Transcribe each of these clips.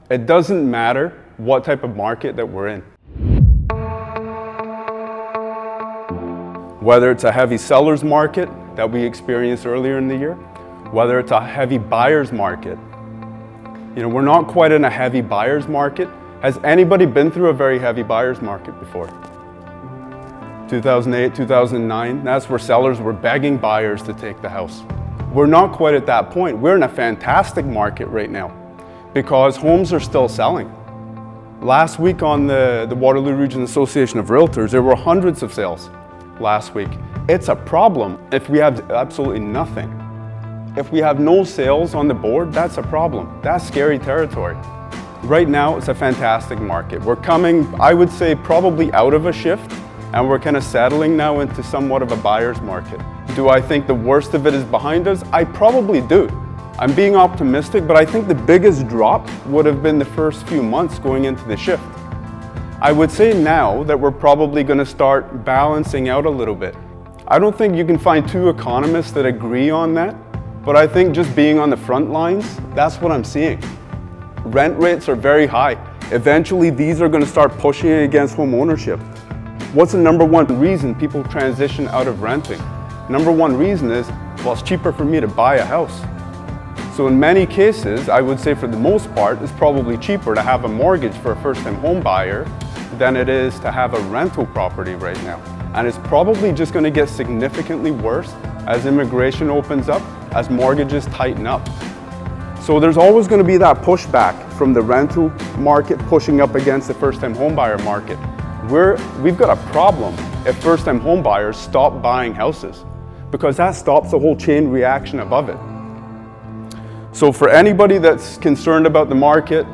It doesn't matter what type of market that we're in. Whether it's a heavy seller's market that we experienced earlier in the year, whether it's a heavy buyer's market. We're not quite in a heavy buyer's market. Has anybody been through a very heavy buyer's market before? 2008, 2009, that's where sellers were begging buyers to take the house. We're not quite at that point. We're in a fantastic market right now because homes are still selling. Last week on the Waterloo Region Association of Realtors, there were hundreds of sales last week. It's a problem if we have absolutely nothing. If we have no sales on the board, that's a problem. That's scary territory. Right now, it's a fantastic market. We're coming, I would say, probably out of a shift, and we're kind of settling now into somewhat of a buyer's market. Do I think the worst of it is behind us? I probably do. I'm being optimistic, but I think the biggest drop would have been the first few months going into the shift. I would say now that we're probably going to start balancing out a little bit. I don't think you can find two economists that agree on that, but I think just being on the front lines, that's what I'm seeing. Rent rates are very high. Eventually, these are going to start pushing against home ownership. What's the number one reason people transition out of renting? Number one reason is, well, it's cheaper for me to buy a house. So in many cases, I would say for the most part, it's probably cheaper to have a mortgage for a first-time home buyer than it is to have a rental property right now. And it's probably just going to get significantly worse as immigration opens up, as mortgages tighten up. So there's always going to be that pushback from the rental market pushing up against the first-time home buyer market. We've got a problem if first-time home buyers stop buying houses, because that stops the whole chain reaction above it. So for anybody that's concerned about the market,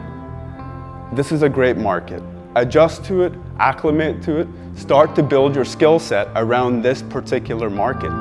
this is a great market. Adjust to it, acclimate to it, start to build your skill set around this particular market.